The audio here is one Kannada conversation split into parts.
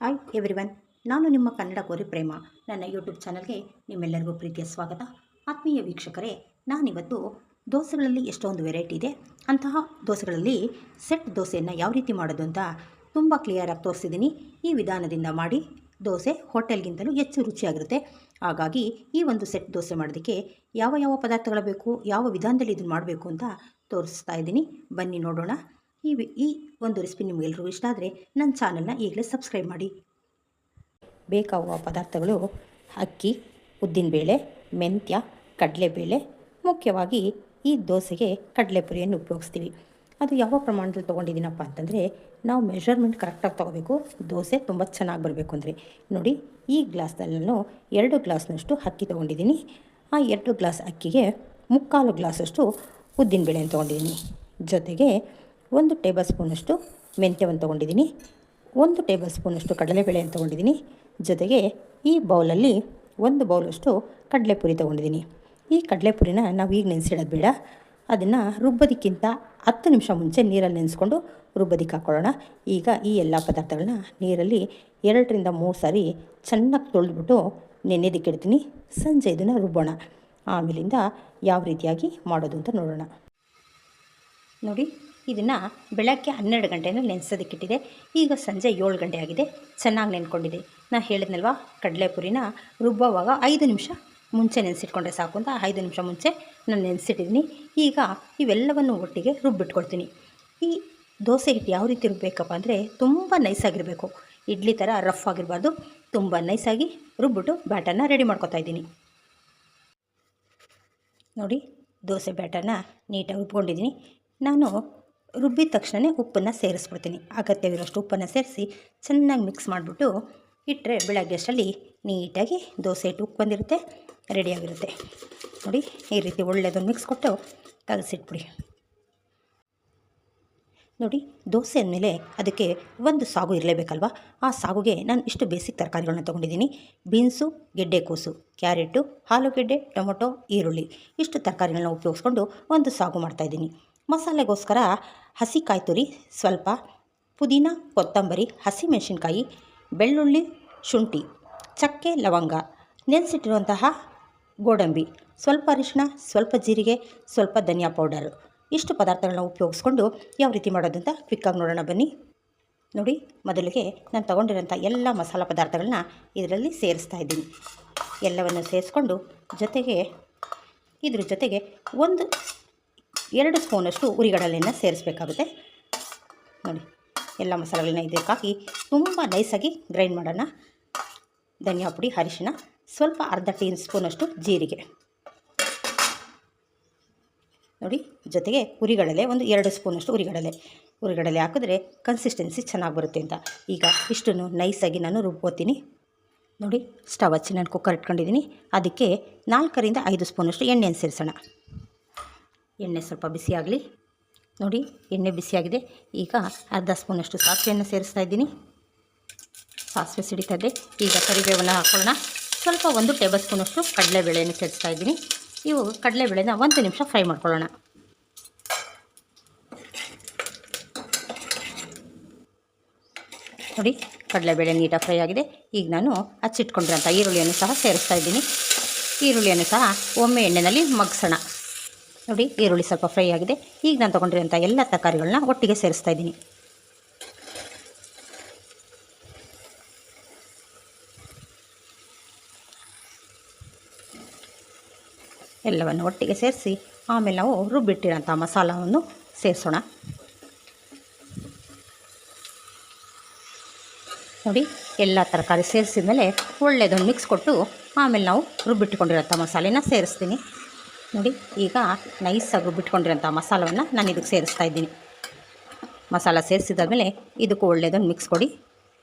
ಹಾಯ್ ಎವ್ರಿವನ್, ನಾನು ನಿಮ್ಮ ಕನ್ನಡ ಕೋರಿ ಪ್ರೇಮ. ನನ್ನ ಯೂಟ್ಯೂಬ್ ಚಾನಲ್ಗೆ ನಿಮ್ಮೆಲ್ಲರಿಗೂ ಪ್ರೀತಿಯ ಸ್ವಾಗತ. ಆತ್ಮೀಯ ವೀಕ್ಷಕರೇ, ನಾನಿವತ್ತು ದೋಸೆಗಳಲ್ಲಿ ಎಷ್ಟೊಂದು ವೆರೈಟಿ ಇದೆ. ಅಂತಹ ದೋಸೆಗಳಲ್ಲಿ ಸೆಟ್ ದೋಸೆಯನ್ನು ಯಾವ ರೀತಿ ಮಾಡೋದು ಅಂತ ತುಂಬ ಕ್ಲಿಯರಾಗಿ ತೋರಿಸಿದ್ದೀನಿ. ಈ ವಿಧಾನದಿಂದ ಮಾಡಿ ದೋಸೆ ಹೋಟೆಲ್ಗಿಂತಲೂ ಹೆಚ್ಚು ರುಚಿಯಾಗಿರುತ್ತೆ. ಹಾಗಾಗಿ ಈ ಒಂದು ಸೆಟ್ ದೋಸೆ ಮಾಡೋದಕ್ಕೆ ಯಾವ ಪದಾರ್ಥಗಳು ಬೇಕು, ಯಾವ ವಿಧಾನದಲ್ಲಿ ಇದನ್ನು ಮಾಡಬೇಕು ಅಂತ ತೋರಿಸ್ತಾ ಇದ್ದೀನಿ. ಬನ್ನಿ ನೋಡೋಣ. ಈ ಒಂದು ರೆಸಿಪಿ ನಿಮಗೆಲ್ಲರಿಗೂ ಇಷ್ಟ ಆದರೆ ನನ್ನ ಚಾನಲ್ನ ಈಗಲೇ ಸಬ್ಸ್ಕ್ರೈಬ್ ಮಾಡಿ. ಬೇಕಾಗುವ ಪದಾರ್ಥಗಳು ಅಕ್ಕಿ, ಉದ್ದಿನಬೇಳೆ, ಮೆಂತ್ಯ, ಕಡಲೆಬೇಳೆ. ಮುಖ್ಯವಾಗಿ ಈ ದೋಸೆಗೆ ಕಡಲೆಪುರಿಯನ್ನು ಉಪಯೋಗಿಸ್ತೀವಿ. ಅದು ಯಾವ ಪ್ರಮಾಣದಲ್ಲಿ ತೊಗೊಂಡಿದ್ದೀನಪ್ಪ ಅಂತಂದರೆ, ನಾವು ಮೆಷರ್ಮೆಂಟ್ ಕರೆಕ್ಟಾಗಿ ತೊಗೋಬೇಕು. ದೋಸೆ ತುಂಬ ಚೆನ್ನಾಗಿ ಬರಬೇಕು ಅಂದರೆ ನೋಡಿ, ಈ ಗ್ಲಾಸ್ನಲ್ಲಿ ನಾನು 2 ಗ್ಲಾಸ್ನಷ್ಟು ಅಕ್ಕಿ ತೊಗೊಂಡಿದ್ದೀನಿ. ಆ 2 ಗ್ಲಾಸ್ ಅಕ್ಕಿಗೆ 3/4 ಗ್ಲಾಸಷ್ಟು ಉದ್ದಿನಬೇಳೆಯನ್ನು ತೊಗೊಂಡಿದ್ದೀನಿ. ಜೊತೆಗೆ 1 ಟೇಬಲ್ ಸ್ಪೂನಷ್ಟು ಮೆಂತ್ಯವನ್ನು ತೊಗೊಂಡಿದ್ದೀನಿ. 1 ಟೇಬಲ್ ಸ್ಪೂನಷ್ಟು ಕಡಲೆಬೇಳೆಯನ್ನು ತೊಗೊಂಡಿದ್ದೀನಿ. ಜೊತೆಗೆ ಈ ಬೌಲಲ್ಲಿ 1 ಬೌಲಷ್ಟು ಕಡಲೆಪುರಿ ತೊಗೊಂಡಿದ್ದೀನಿ. ಈ ಕಡಲೆಪುರಿನ ನಾವು ಈಗ ನೆನೆಸಿಡೋದು ಬೇಡ. ಅದನ್ನು ರುಬ್ಬೋದಕ್ಕಿಂತ 10 ನಿಮಿಷ ಮುಂಚೆ ನೀರಲ್ಲಿ ನೆನೆಸ್ಕೊಂಡು ರುಬ್ಬೋದಕ್ಕೆ ಹಾಕ್ಕೊಳ್ಳೋಣ. ಈಗ ಈ ಎಲ್ಲ ಪದಾರ್ಥಗಳನ್ನ ನೀರಲ್ಲಿ 2ರಿಂದ 3 ಸಾರಿ ಚೆನ್ನಾಗಿ ತೊಳೆದ್ಬಿಟ್ಟು ನೆನೆಯೋದಕ್ಕೆ ಇಡ್ತೀನಿ. ಸಂಜೆ ಇದನ್ನು ರುಬ್ಬೋಣ. ಆಮೇಲಿಂದ ಯಾವ ರೀತಿಯಾಗಿ ಮಾಡೋದು ಅಂತ ನೋಡೋಣ. ನೋಡಿ, ಇದನ್ನು ಬೆಳಗ್ಗೆ 12 ಗಂಟೆಯಲ್ಲಿ ನೆನೆಸೋದಕ್ಕಿಟ್ಟಿದೆ. ಈಗ ಸಂಜೆ 7 ಗಂಟೆ ಆಗಿದೆ. ಚೆನ್ನಾಗಿ ನೆನ್ಕೊಂಡಿದೆ. ನಾನು ಹೇಳಿದ್ನಲ್ವ, ಕಡಲೆಪುರಿನ ರುಬ್ಬೋವಾಗ 5 ನಿಮಿಷ ಮುಂಚೆ ನೆನೆಸಿಟ್ಕೊಂಡ್ರೆ ಸಾಕು ಅಂತ 5 ನಿಮಿಷ ಮುಂಚೆ ನಾನು ನೆನೆಸಿಟ್ಟಿದ್ದೀನಿ. ಈಗ ಇವೆಲ್ಲವನ್ನು ಒಟ್ಟಿಗೆ ರುಬ್ಬಿಟ್ಕೊಳ್ತೀನಿ. ಈ ದೋಸೆ ಹಿಟ್ಟು ಯಾವ ರೀತಿ ರುಬ್ಬೇಕಪ್ಪ ಅಂದರೆ, ತುಂಬ ನೈಸಾಗಿರಬೇಕು. ಇಡ್ಲಿ ಥರ ರಫ್ ಆಗಿರಬಾರ್ದು. ತುಂಬ ನೈಸಾಗಿ ರುಬ್ಬಿಟ್ಟು ಬ್ಯಾಟರ್ನ ರೆಡಿ ಮಾಡ್ಕೊತಾ ಇದ್ದೀನಿ. ನೋಡಿ, ದೋಸೆ ಬ್ಯಾಟರ್ನ ನೀಟಾಗಿ ರುಬ್ಕೊಂಡಿದ್ದೀನಿ. ನಾನು ರುಬ್ಬಿದ ತಕ್ಷಣ ಉಪ್ಪನ್ನು ಸೇರಿಸ್ಬಿಡ್ತೀನಿ. ಅಗತ್ಯವಿರೋಷ್ಟು ಉಪ್ಪನ್ನು ಸೇರಿಸಿ ಚೆನ್ನಾಗಿ ಮಿಕ್ಸ್ ಮಾಡಿಬಿಟ್ಟು ಇಟ್ಟರೆ ಬೆಳಗ್ಗೆ ಅಷ್ಟರಲ್ಲಿ ನೀಟಾಗಿ ದೋಸೆ ಹಿಟ್ಟು ಉಪ್ಪು ಬಂದಿರುತ್ತೆ, ರೆಡಿಯಾಗಿರುತ್ತೆ. ನೋಡಿ, ಈ ರೀತಿ ಒಳ್ಳೆಯದನ್ನು ಮಿಕ್ಸ್ ಕೊಟ್ಟು ಕಲಸಿಟ್ಬಿಡಿ. ನೋಡಿ, ದೋಸೆ ಅಂದಮೇಲೆ ಅದಕ್ಕೆ ಒಂದು ಸಾಗು ಇರಲೇಬೇಕಲ್ವ. ಆ ಸಾಗುಗೆ ನಾನು ಇಷ್ಟು ಬೇಸಿಕ್ ತರಕಾರಿಗಳನ್ನ ತೊಗೊಂಡಿದ್ದೀನಿ. ಬೀನ್ಸು, ಗೆಡ್ಡೆಕೋಸು, ಕ್ಯಾರೆಟು, ಆಲೂಗೆಡ್ಡೆ, ಟೊಮೊಟೊ, ಈರುಳ್ಳಿ. ಇಷ್ಟು ತರಕಾರಿಗಳನ್ನ ಉಪಯೋಗಿಸ್ಕೊಂಡು ಒಂದು ಸಾಗು ಮಾಡ್ತಾಯಿದ್ದೀನಿ. ಮಸಾಲೆಗೋಸ್ಕರ ಹಸಿ ಕಾಯಿ ತುರಿ ಸ್ವಲ್ಪ, ಪುದೀನ, ಕೊತ್ತಂಬರಿ, ಹಸಿಮೆಣಸಿನ್ಕಾಯಿ, ಬೆಳ್ಳುಳ್ಳಿ, ಶುಂಠಿ, ಚಕ್ಕೆ, ಲವಂಗ, ನೆನೆಸಿಟ್ಟಿರುವಂತಹ ಗೋಡಂಬಿ, ಸ್ವಲ್ಪ ಅರಿಶಿನ, ಸ್ವಲ್ಪ ಜೀರಿಗೆ, ಸ್ವಲ್ಪ ಧನಿಯಾ ಪೌಡರು. ಇಷ್ಟು ಪದಾರ್ಥಗಳನ್ನ ಉಪಯೋಗಿಸ್ಕೊಂಡು ಯಾವ ರೀತಿ ಮಾಡೋದು ಅಂತ ಕ್ವಿಕ್ಕಾಗಿ ನೋಡೋಣ ಬನ್ನಿ. ನೋಡಿ, ಮೊದಲಿಗೆ ನಾನು ತೊಗೊಂಡಿರೋಂಥ ಎಲ್ಲ ಮಸಾಲ ಪದಾರ್ಥಗಳನ್ನ ಇದರಲ್ಲಿ ಸೇರಿಸ್ತಾ ಇದ್ದೀನಿ. ಎಲ್ಲವನ್ನು ಸೇರಿಸ್ಕೊಂಡು ಇದ್ರ ಜೊತೆಗೆ 2 ಸ್ಪೂನಷ್ಟು ಉರಿಗಡಲೆಯನ್ನು ಸೇರಿಸಬೇಕಾಗುತ್ತೆ. ನೋಡಿ, ಎಲ್ಲ ಮಸಾಲೆಗಳನ್ನ ಇದಕ್ಕೆ ಹಾಕಿ ತುಂಬ ನೈಸಾಗಿ ಗ್ರೈಂಡ್ ಮಾಡೋಣ. ಧನಿಯಾ ಪುಡಿ, ಅರಿಶಿನ, ಸ್ವಲ್ಪ ಅರ್ಧ ಟೀ ಸ್ಪೂನಷ್ಟು ಜೀರಿಗೆ. ನೋಡಿ, ಜೊತೆಗೆ ಉರಿಗಡಲೆ 2 ಸ್ಪೂನಷ್ಟು ಉರಿಗಡಲೆ ಹಾಕಿದ್ರೆ ಕನ್ಸಿಸ್ಟೆನ್ಸಿ ಚೆನ್ನಾಗಿ ಬರುತ್ತೆ ಅಂತ. ಈಗ ಇಷ್ಟನ್ನು ನೈಸಾಗಿ ನಾನು ರುಬ್ಬೋತೀನಿ. ನೋಡಿ, ಸ್ಟವ್ ಹಚ್ಚಿ ನಾನು ಕುಕ್ಕರ್ ಇಟ್ಕೊಂಡಿದ್ದೀನಿ. ಅದಕ್ಕೆ 4ರಿಂದ 5 ಸ್ಪೂನಷ್ಟು ಎಣ್ಣೆಯನ್ನು ಸೇರಿಸೋಣ. ಎಣ್ಣೆ ಸ್ವಲ್ಪ ಬಿಸಿಯಾಗಲಿ. ನೋಡಿ, ಎಣ್ಣೆ ಬಿಸಿಯಾಗಿದೆ. ಈಗ ಅರ್ಧ ಸ್ಪೂನಷ್ಟು ಸಾಸಿವೆಯನ್ನು ಸೇರಿಸ್ತಾ ಇದ್ದೀನಿ. ಸಾಸಿವೆ ಸಿಡಿತಾ ಇದೆ. ಈಗ ಕರಿಬೇವನ್ನು ಹಾಕೊಳ್ಳೋಣ. ಸ್ವಲ್ಪ 1 ಟೇಬಲ್ ಸ್ಪೂನಷ್ಟು ಕಡಲೆಬೇಳೆಯನ್ನು ಸೇರಿಸ್ತಾ ಇದ್ದೀನಿ. ಇವು ಕಡಲೆಬೇಳೆನ 1 ನಿಮಿಷ ಫ್ರೈ ಮಾಡ್ಕೊಳ್ಳೋಣ. ನೋಡಿ, ಕಡಲೆಬೇಳೆ ನೀಟಾಗಿ ಫ್ರೈ ಆಗಿದೆ. ಈಗ ನಾನು ಹಚ್ಚಿಟ್ಕೊಂಡಿರೋಂಥ ಈರುಳ್ಳಿಯನ್ನು ಸಹ ಸೇರಿಸ್ತಾ ಇದ್ದೀನಿ. ಈರುಳ್ಳಿಯನ್ನು ಸಹ ಒಮ್ಮೆ ಎಣ್ಣೆಯಲ್ಲಿ ಮಗ್ಸೋಣ. ನೋಡಿ, ಈರುಳ್ಳಿ ಸ್ವಲ್ಪ ಫ್ರೈ ಆಗಿದೆ. ಈಗ ನಾನು ತೊಗೊಂಡಿರೋಂಥ ಎಲ್ಲ ತರಕಾರಿಗಳನ್ನ ಒಟ್ಟಿಗೆ ಸೇರಿಸ್ತಾ ಇದ್ದೀನಿ. ಎಲ್ಲವನ್ನು ಒಟ್ಟಿಗೆ ಸೇರಿಸಿ ಆಮೇಲೆ ನಾವು ರುಬ್ಬಿಟ್ಟಿರೋಂಥ ಮಸಾಲವನ್ನು ಸೇರಿಸೋಣ. ನೋಡಿ, ಎಲ್ಲ ತರಕಾರಿ ಸೇರಿಸಿದ ಮೇಲೆ ಒಳ್ಳೆಯದೊಂದು ಮಿಕ್ಸ್ ಕೊಟ್ಟು ಆಮೇಲೆ ನಾವು ರುಬ್ಬಿಟ್ಕೊಂಡಿರೋಂಥ ಮಸಾಲೆನ ಸೇರಿಸ್ತೀನಿ. ನೋಡಿ, ಈಗ ನೈಸಾಗಿ ರುಬ್ಬಿಟ್ಕೊಂಡಿರೋಂಥ ಮಸಾಲವನ್ನು ನಾನು ಇದಕ್ಕೆ ಸೇರಿಸ್ತಾ ಇದ್ದೀನಿ. ಮಸಾಲ ಸೇರಿಸಿದಾದ್ಮೇಲೆ ಇದಕ್ಕೂ ಒಳ್ಳೆಯದೊಂದು ಮಿಕ್ಸ್ ಕೊಡಿ.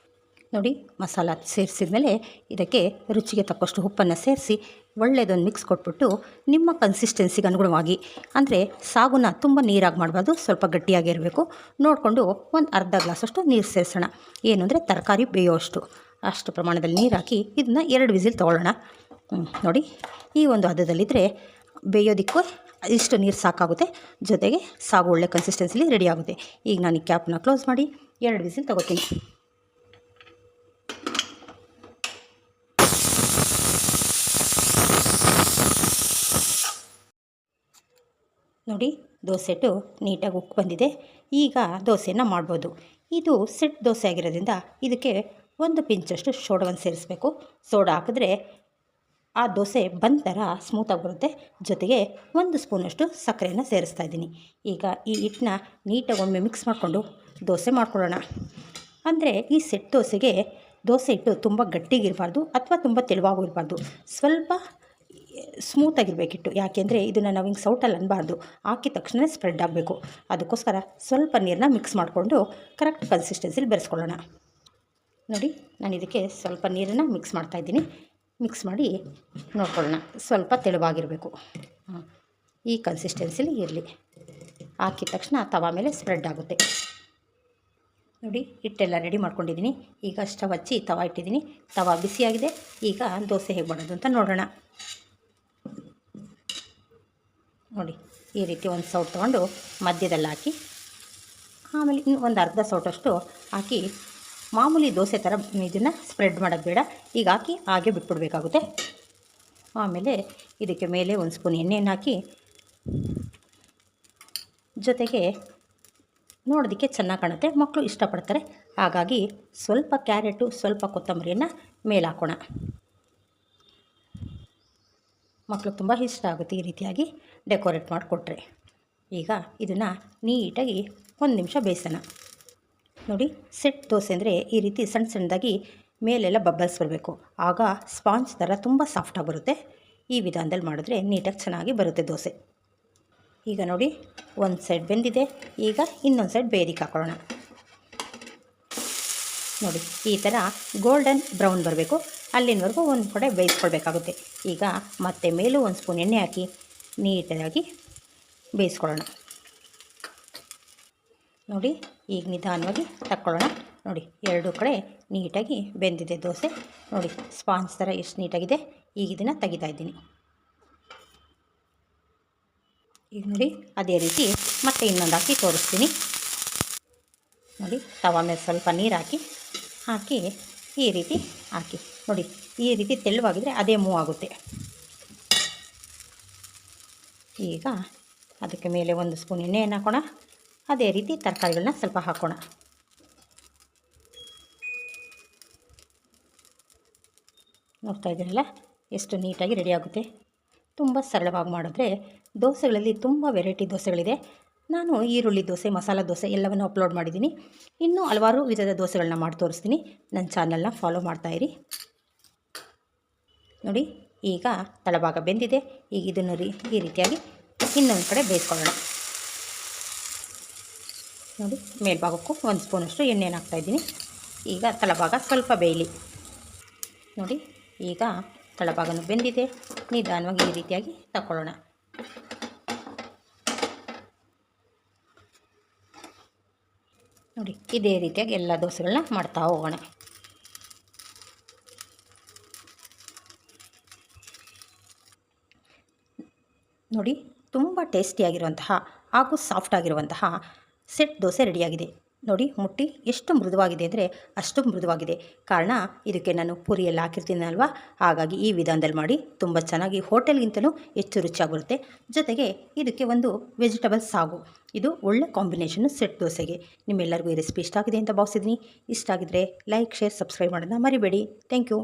ನೋಡಿ, ಮಸಾಲ ಸೇರಿಸಿದ ಮೇಲೆ ಇದಕ್ಕೆ ರುಚಿಗೆ ತಕ್ಕಷ್ಟು ಉಪ್ಪನ್ನು ಸೇರಿಸಿ ಒಳ್ಳೆಯದೊಂದು ಮಿಕ್ಸ್ ಕೊಟ್ಬಿಟ್ಟು ನಿಮ್ಮ ಕನ್ಸಿಸ್ಟೆನ್ಸಿಗೆ ಅನುಗುಣವಾಗಿ, ಅಂದರೆ ಸಾಗುನ ತುಂಬ ನೀರಾಗಿ ಮಾಡಬಾರ್ದು, ಸ್ವಲ್ಪ ಗಟ್ಟಿಯಾಗಿರಬೇಕು ನೋಡಿಕೊಂಡು ಒಂದು ಅರ್ಧ ಗ್ಲಾಸಷ್ಟು ನೀರು ಸೇರಿಸೋಣ. ಏನು ಅಂದರೆ ತರಕಾರಿ ಅಷ್ಟು ಪ್ರಮಾಣದಲ್ಲಿ ನೀರು ಹಾಕಿ ಇದನ್ನು 2 ವಿಸಿಲ್ ತೊಗೊಳ್ಳೋಣ. ನೋಡಿ, ಈ ಒಂದು ಹದದಲ್ಲಿದ್ದರೆ ಬೇಯೋದಕ್ಕೂ ಇಷ್ಟು ನೀರು ಸಾಕಾಗುತ್ತೆ. ಜೊತೆಗೆ ಸಾಗು ಒಳ್ಳೆ ಕನ್ಸಿಸ್ಟೆನ್ಸಿಲಿ ರೆಡಿ ಆಗುತ್ತೆ. ಈಗ ನಾನು ಈ ಕ್ಯಾಪ್ನ ಕ್ಲೋಸ್ ಮಾಡಿ 2 ವಿಸಿಲ್ ತೊಗೋತೀನಿ. ನೋಡಿ ದೋಸೆ ಹಿಟ್ಟು ನೀಟಾಗಿ ಉಕ್ಕಿ ಬಂದಿದೆ. ಈಗ ದೋಸೆಯನ್ನು ಮಾಡ್ಬೋದು. ಇದು ಸೆಟ್ ದೋಸೆ ಆಗಿರೋದ್ರಿಂದ ಇದಕ್ಕೆ ಒಂದು ಪಿಂಚಷ್ಟು ಸೋಡಾವನ್ನು ಸೇರಿಸಬೇಕು. ಸೋಡಾ ಹಾಕಿದ್ರೆ ಆ ದೋಸೆ ಬಂದ ಥರ ಸ್ಮೂತಾಗಿ ಬರುತ್ತೆ. ಜೊತೆಗೆ 1 ಸ್ಪೂನಷ್ಟು ಸಕ್ಕರೆಯನ್ನು ಸೇರಿಸ್ತಾ ಇದ್ದೀನಿ. ಈಗ ಈ ಹಿಟ್ಟನ್ನ ನೀಟಾಗಿ ಒಮ್ಮೆ ಮಿಕ್ಸ್ ಮಾಡಿಕೊಂಡು ದೋಸೆ ಮಾಡ್ಕೊಳ್ಳೋಣ. ಅಂದರೆ ಈ ಸೆಟ್ ದೋಸೆಗೆ ದೋಸೆ ಹಿಟ್ಟು ತುಂಬ ಗಟ್ಟಿಗಿರಬಾರ್ದು ಅಥವಾ ತುಂಬ ತೆಳುವಾಗೂ ಇರಬಾರ್ದು, ಸ್ವಲ್ಪ ಸ್ಮೂತಾಗಿರಬೇಕಿತ್ತು. ಯಾಕೆಂದರೆ ಇದನ್ನು ನಾವು ಹಿಂಗೆ ಸೌಟಲ್ಲಿ ಅನ್ನಬಾರ್ದು, ಹಾಕಿದ ತಕ್ಷಣ ಸ್ಪ್ರೆಡ್ ಆಗಬೇಕು. ಅದಕ್ಕೋಸ್ಕರ ಸ್ವಲ್ಪ ನೀರನ್ನ ಮಿಕ್ಸ್ ಮಾಡಿಕೊಂಡು ಕರೆಕ್ಟ್ ಕನ್ಸಿಸ್ಟೆನ್ಸಿಲಿ ಬೆರೆಸ್ಕೊಳ್ಳೋಣ. ನೋಡಿ, ನಾನು ಇದಕ್ಕೆ ಸ್ವಲ್ಪ ನೀರನ್ನು ಮಿಕ್ಸ್ ಮಾಡ್ತಾಯಿದ್ದೀನಿ. ಮಿಕ್ಸ್ ಮಾಡಿ ನೋಡ್ಕೊಳ್ಳೋಣ, ಸ್ವಲ್ಪ ತೆಳುವಾಗಿರಬೇಕು. ಈ ಕನ್ಸಿಸ್ಟೆನ್ಸಿಲಿ ಇರಲಿ. ಹಾಕಿದ ತಕ್ಷಣ ತವಾ ಮೇಲೆ ಸ್ಪ್ರೆಡ್ ಆಗುತ್ತೆ. ನೋಡಿ, ಹಿಟ್ಟೆಲ್ಲ ರೆಡಿ ಮಾಡ್ಕೊಂಡಿದ್ದೀನಿ. ಈಗ ಸ್ಟವ್ ಹಚ್ಚಿ ತವಾ ಇಟ್ಟಿದ್ದೀನಿ. ತವಾ ಬಿಸಿಯಾಗಿದೆ. ಈಗ ದೋಸೆ ಹೇಗೆ ಮಾಡೋದು ಅಂತ ನೋಡೋಣ. ನೋಡಿ, ಈ ರೀತಿ ಒಂದು ಸೌಟ್ ತೊಗೊಂಡು ಮಧ್ಯದಲ್ಲಿ ಹಾಕಿ, ಆಮೇಲೆ ಇನ್ನು ಒಂದು ಅರ್ಧ ಸೌಟಷ್ಟು ಹಾಕಿ, ಮಾಮೂಲಿ ದೋಸೆ ಥರ ಇದನ್ನು ಸ್ಪ್ರೆಡ್ ಮಾಡೋದು ಬೇಡ. ಈಗ ಹಾಕಿ ಹಾಗೆ ಬಿಟ್ಬಿಡ್ಬೇಕಾಗುತ್ತೆ. ಆಮೇಲೆ ಇದಕ್ಕೆ ಮೇಲೆ 1 ಸ್ಪೂನ್ ಎಣ್ಣೆಯನ್ನು ಹಾಕಿ, ಜೊತೆಗೆ ನೋಡೋದಕ್ಕೆ ಚೆನ್ನಾಗಿ ಕಾಣುತ್ತೆ, ಮಕ್ಕಳು ಇಷ್ಟಪಡ್ತಾರೆ. ಹಾಗಾಗಿ ಸ್ವಲ್ಪ ಕ್ಯಾರೆಟು, ಸ್ವಲ್ಪ ಕೊತ್ತಂಬರಿಯನ್ನು ಮೇಲೆ ಹಾಕೋಣ. ಮಕ್ಕಳು ತುಂಬ ಇಷ್ಟ ಆಗುತ್ತೆ ಈ ರೀತಿಯಾಗಿ ಡೆಕೋರೇಟ್ ಮಾಡಿಕೊಟ್ರೆ. ಈಗ ಇದನ್ನು ನೀಟಾಗಿ 1 ನಿಮಿಷ ಬೇಯಿಸೋಣ. ನೋಡಿ, ಸೆಟ್ ದೋಸೆ ಅಂದರೆ ಈ ರೀತಿ ಸಣ್ಣ ಸಣ್ಣದಾಗಿ ಮೇಲೆಲ್ಲ ಬಬ್ಬಲ್ಸ್ ಬರಬೇಕು. ಆಗ ಸ್ಪಾಂಜ್ ಥರ ತುಂಬ ಸಾಫ್ಟಾಗಿ ಬರುತ್ತೆ. ಈ ವಿಧಾನದಲ್ಲಿ ಮಾಡಿದ್ರೆ ನೀಟಾಗಿ ಚೆನ್ನಾಗಿ ಬರುತ್ತೆ ದೋಸೆ. ಈಗ ನೋಡಿ, ಒಂದು ಸೈಡ್ ಬೆಂದಿದೆ. ಈಗ ಇನ್ನೊಂದು ಸೈಡ್ ಬೇಯಲಿಕ್ಕೆ ಹಾಕೊಳ್ಳೋಣ. ನೋಡಿ, ಈ ಥರ ಗೋಲ್ಡನ್ ಬ್ರೌನ್ ಬರಬೇಕು. ಅಲ್ಲಿನವರೆಗೂ ಒಂದು ಕಡೆ ಬೇಯಿಸ್ಕೊಳ್ಬೇಕಾಗುತ್ತೆ. ಈಗ ಮತ್ತೆ ಮೇಲೂ 1 ಸ್ಪೂನ್ ಎಣ್ಣೆ ಹಾಕಿ ನೀಟಾಗಿ ಬೇಯಿಸ್ಕೊಳ್ಳೋಣ. ನೋಡಿ, ಈಗ ನಿಧಾನವಾಗಿ ತಕ್ಕೊಳ್ಳೋಣ. ನೋಡಿ, 2 ಕಡೆ ನೀಟಾಗಿ ಬೆಂದಿದೆ ದೋಸೆ. ನೋಡಿ, ಸ್ಪಾಂಜ್ ಥರ ಎಷ್ಟು ನೀಟಾಗಿದೆ. ಈಗ ಇದನ್ನು ತೆಗಿತಾ ಇದ್ದೀನಿ. ಈಗ ನೋಡಿ, ಅದೇ ರೀತಿ ಮತ್ತೆ ಇನ್ನೊಂದು ಹಾಕಿ ತೋರಿಸ್ತೀನಿ. ನೋಡಿ, ತವಾ ಮೇಲೆ ಸ್ವಲ್ಪ ನೀರು ಹಾಕಿ ಈ ರೀತಿ ಹಾಕಿ. ನೋಡಿ, ಈ ರೀತಿ ತೆಳುವಾಗಿದ್ದರೆ ಅದೇ ಮೂವ್ ಆಗುತ್ತೆ. ಈಗ ಅದಕ್ಕೆ ಮೇಲೆ 1 ಸ್ಪೂನ್ ಎಣ್ಣೆಯನ್ನು ಹಾಕೋಣ. ಅದೇ ರೀತಿ ತರಕಾರಿಗಳನ್ನ ಸ್ವಲ್ಪ ಹಾಕೋಣ. ನೋಡ್ತಾ ಇದ್ದೀರಲ್ಲ ಎಷ್ಟು ನೀಟಾಗಿ ರೆಡಿ ಆಗುತ್ತೆ. ತುಂಬ ಸರಳವಾಗಿ ಮಾಡಿದ್ರೆ ದೋಸೆಗಳಲ್ಲಿ ತುಂಬ ವೆರೈಟಿ ದೋಸೆಗಳಿದೆ. ನಾನು ಈರುಳ್ಳಿ ದೋಸೆ, ಮಸಾಲ ದೋಸೆ ಎಲ್ಲವನ್ನು ಅಪ್ಲೋಡ್ ಮಾಡಿದ್ದೀನಿ. ಇನ್ನೂ ಹಲವಾರು ವಿಧದ ದೋಸೆಗಳನ್ನ ಮಾಡಿ ತೋರಿಸ್ತೀನಿ. ನನ್ನ ಚಾನಲ್ನ ಫಾಲೋ ಮಾಡ್ತಾಯಿರಿ. ನೋಡಿ, ಈಗ ತಳಭಾಗ ಬೆಂದಿದೆ. ಈಗ ಇದನ್ನು ಈ ರೀತಿಯಾಗಿ ಇನ್ನೊಂದು ಕಡೆ ಬೇಯಿಸ್ಕೊಳ್ಳೋಣ. ನೋಡಿ, ಮೇಲ್ಭಾಗಕ್ಕೂ 1 ಸ್ಪೂನಷ್ಟು ಎಣ್ಣೆಯನ್ನು ಹಾಕ್ತಾಯಿದ್ದೀನಿ. ಈಗ ತಳಭಾಗ ಸ್ವಲ್ಪ ಬೇಯಲಿ. ನೋಡಿ, ಈಗ ತಳಭಾಗನೂ ಬೆಂದಿದೆ. ನಿಧಾನವಾಗಿ ಈ ರೀತಿಯಾಗಿ ತಗೊಳ್ಳೋಣ. ನೋಡಿ, ಇದೇ ರೀತಿಯಾಗಿ ಎಲ್ಲ ದೋಸೆಗಳನ್ನ ಮಾಡ್ತಾ ಹೋಗೋಣ. ನೋಡಿ, ತುಂಬ ಟೇಸ್ಟಿಯಾಗಿರುವಂತಹ ಹಾಗೂ ಸಾಫ್ಟಾಗಿರುವಂತಹ ಸೆಟ್ ದೋಸೆ ರೆಡಿಯಾಗಿದೆ. ನೋಡಿ, ಮುಟ್ಟಿ ಎಷ್ಟು ಮೃದುವಾಗಿದೆ ಅಂದರೆ ಅಷ್ಟು ಮೃದುವಾಗಿದೆ. ಕಾರಣ ಇದಕ್ಕೆ ನಾನು ಪೂರಿಯೆಲ್ಲ ಹಾಕಿರ್ತೀನಲ್ವ, ಹಾಗಾಗಿ ಈ ವಿಧಾನದಲ್ಲಿ ಮಾಡಿ ತುಂಬ ಚೆನ್ನಾಗಿ ಹೋಟೆಲ್ಗಿಂತಲೂ ಹೆಚ್ಚು ರುಚಿಯಾಗಿರುತ್ತೆ. ಜೊತೆಗೆ ಇದಕ್ಕೆ ಒಂದು ವೆಜಿಟಬಲ್ ಸಾಗು, ಇದು ಒಳ್ಳೆ ಕಾಂಬಿನೇಷನ್ನು ಸೆಟ್ ದೋಸೆಗೆ. ನಿಮ್ಮೆಲ್ಲರಿಗೂ ಈ ರೆಸಿಪಿ ಇಷ್ಟ ಆಗಿದೆ ಅಂತ ಭಾವಿಸಿದ್ದೀನಿ. ಇಷ್ಟ ಆಗಿದ್ದರೆ ಲೈಕ್, ಶೇರ್, ಸಬ್ಸ್ಕ್ರೈಬ್ ಮಾಡೋದನ್ನ ಮರಿಬೇಡಿ. Thank you.